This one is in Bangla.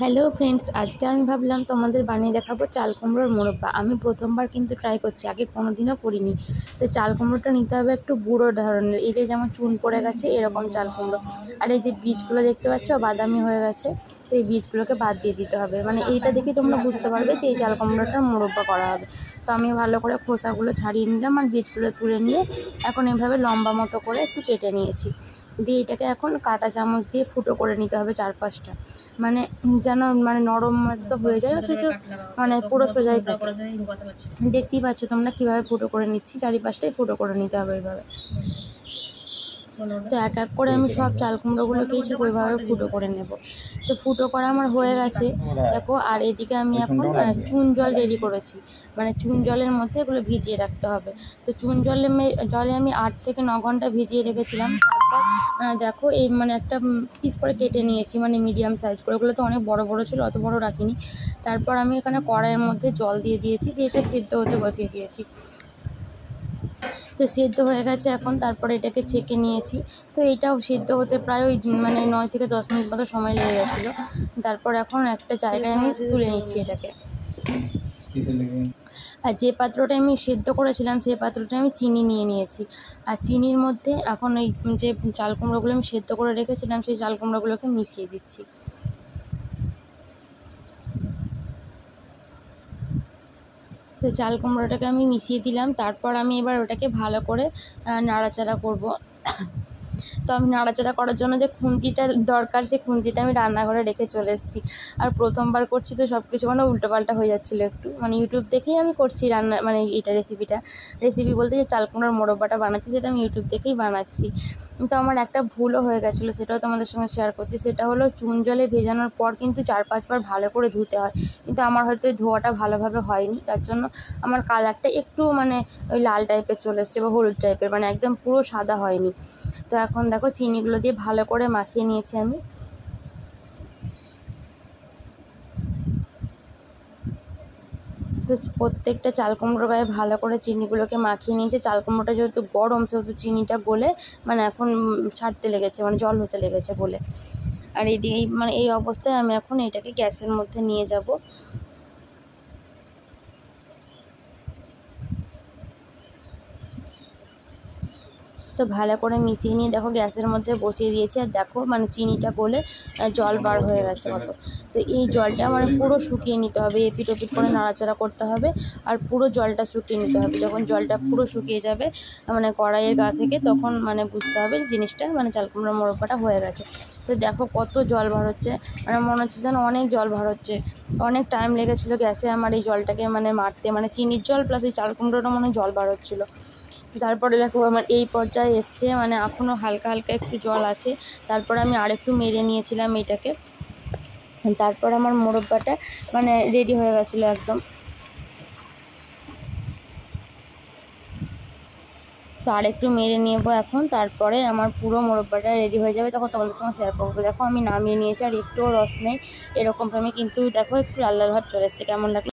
হ্যালো ফ্রেন্ডস, আজকে আমি ভাবলাম তোমাদের বানিয়ে দেখাবো চাল কুমড়োর মোরব্বা। আমি প্রথমবার কিন্তু ট্রাই করছি, আগে কোনোদিনও করিনি। তো চাল কুমড়োটা নিতে হবে একটু বুড়ো ধরনের, এই যে যেমন চুন পড়ে গেছে এরকম চাল কুমড়ো। আর এই যে বীজগুলো দেখতে পাচ্ছ বাদামি হয়ে গেছে, তো এই বীজগুলোকে বাদ দিয়ে দিতে হবে। মানে এইটা দেখে তোমরা বুঝতে পারবে যে এই চাল কুমড়োটার মোরব্বা করা হবে। তো আমি ভালো করে খোসাগুলো ছাড়িয়ে নিলাম আর বীজগুলো তুলে নিয়ে এখন এভাবে লম্বা মতো করে একটু কেটে নিয়েছি। দিয়ে এটাকে এখন কাঁটা চামচ দিয়ে ফুটো করে নিতে হবে 4-5টা, মানে যেন নরম মতো হয়ে যায়, অথচ পুরো সোজাই থাকে। দেখতেই পাচ্ছ তোমরা কীভাবে ফুটো করে নিচ্ছি, 4-5টাই ফুটো করে নিতে হবে এইভাবে। তো এক এক করে আমি সব চাল কুমড়োগুলোকেই ঠিক ওইভাবে ফুটো করে নেব। তো ফুটো করা আমার হয়ে গেছে দেখো। আর এদিকে আমি এখন চুন জল রেডি করেছি, মানে চুন জলের মধ্যে এগুলো ভিজিয়ে রাখতে হবে। তো চুন জলে আমি 8 থেকে 9 ঘন্টা ভিজিয়ে রেখেছিলাম। তারপর দেখো এই একটা পিস করে কেটে নিয়েছি, মিডিয়াম সাইজ করে। ওগুলো তো অনেক বড় বড় ছিল, অত বড় রাখিনি। তারপর আমি এখানে কড়াইয়ের মধ্যে জল দিয়ে দিয়েছি, দিয়ে এটা সিদ্ধ হতে বসিয়ে দিয়েছি। তো সিদ্ধ হয়ে গেছে এখন। তারপরে এটাকে ছেঁকে নিয়েছি। তো এটাও সিদ্ধ হতে প্রায় ওই 9 থেকে 10 মিনিট মতো সময় লেগে গেছিলো। তারপর এখন একটা জায়গায় আমি তুলে নিচ্ছি এটাকে। আর যে পাত্রটা আমি সিদ্ধ করেছিলাম সেই পাত্রটা আমি চিনি নিয়ে নিয়েছি। আর চিনির মধ্যে এখন ওই যে চাল কুমড়োগুলো আমি সিদ্ধ করে রেখেছিলাম সেই চাল কুমড়োগুলোকে মিশিয়ে দিচ্ছি। তো চাল কুমড়োটাকে আমি মিশিয়ে দিলাম। তারপর আমি এবার ওটাকে ভালো করে নাড়াচাড়া করব। তো আমি নাড়াচাড়া করার জন্য যে খুন্তিটা দরকার, সেই খুন্তিটা আমি রান্নাঘরে রেখে চলে এসেছি। আর প্রথমবার করছি তো সব কিছু উল্টোপাল্টা হয়ে যাচ্ছিলো একটু, ইউটিউব দেখেই আমি করছি রান্না, এইটা রেসিপি বলতে যে চাল কুমড়োর মোরব্বাটা বানাচ্ছি সেটা আমি ইউটিউব দেখেই বানাচ্ছি। তো আমার একটা ভুলও হয়ে গেছিলো, সেটাও তোমাদের সঙ্গে শেয়ার করছি। সেটা হলো চুন জলে ভেজানোর পর কিন্তু 4-5 বার ভালো করে ধুতে হয়, কিন্তু আমার হয়তো ওই ধোয়াটা ভালোভাবে হয়নি। তার জন্য আমার কালারটা একটু ওই লাল টাইপের চলে এসছে বা হলুদ টাইপের, একদম পুরো সাদা হয়নি। তো এখন দেখো চিনিগুলো দিয়ে ভালো করে মাখিয়ে নিয়েছি আমি। তো প্রত্যেকটা চাল কুমড়োর গায়ে ভালো করে চিনিগুলোকে মাখিয়ে নিয়েছি। চাল কুমড়োটা যেহেতু গরম সেহেতু চিনিটা গলে এখন ছাড়তে লেগেছে, জল হতে লেগেছে বলে। আর এই অবস্থায় আমি এখন এটাকে গ্যাসের মধ্যে নিয়ে যাব। তো ভালো করে মিশিয়ে নিয়ে দেখো গ্যাসের মধ্যে বসিয়ে দিয়েছি। আর দেখো চিনিটা গলে জল বার হয়ে গেছে মতো। তো এই জলটা পুরো শুকিয়ে নিতে হবে, এপিট ওপিট করে নাড়াচাড়া করতে হবে আর পুরো জলটা শুকিয়ে নিতে হবে। যখন জলটা পুরো শুকিয়ে যাবে কড়াইয়ের গা থেকে, তখন বুঝতে হবে জিনিসটা চাল কুমড়োর মোরব্বাটা হয়ে গেছে। তো দেখো কত জল বার হচ্ছে, মনে হচ্ছে যেন অনেক জল বার হচ্ছে। অনেক টাইম লেগেছিলো গ্যাসে আমার এই জলটাকে মারতে, চিনির জল প্লাস এই চাল কুমড়োটা জল বার হচ্ছিলো। তারপরে দেখো আমার এই পর্যায়ে এসছে, এখনও হালকা হালকা একটু জল আছে। তারপরে আমি আরেকটু মেরে নিয়েছিলাম এটাকে। তারপর আমার মোরব্বাটা রেডি হয়ে গেছিলো একদম। তো আরেকটু মেরে নেবো এখন, তারপরে আমার পুরো মোরব্বাটা রেডি হয়ে যাবে, তখন তোমাদের সঙ্গে শেয়ার করবো। দেখো আমি নামিয়ে নিয়েছি আর একটুও রস নেই, এরকম আমি কিন্তু দেখো একটু লাল লাল ভাব চলে এসছে। কেমন লাগলো?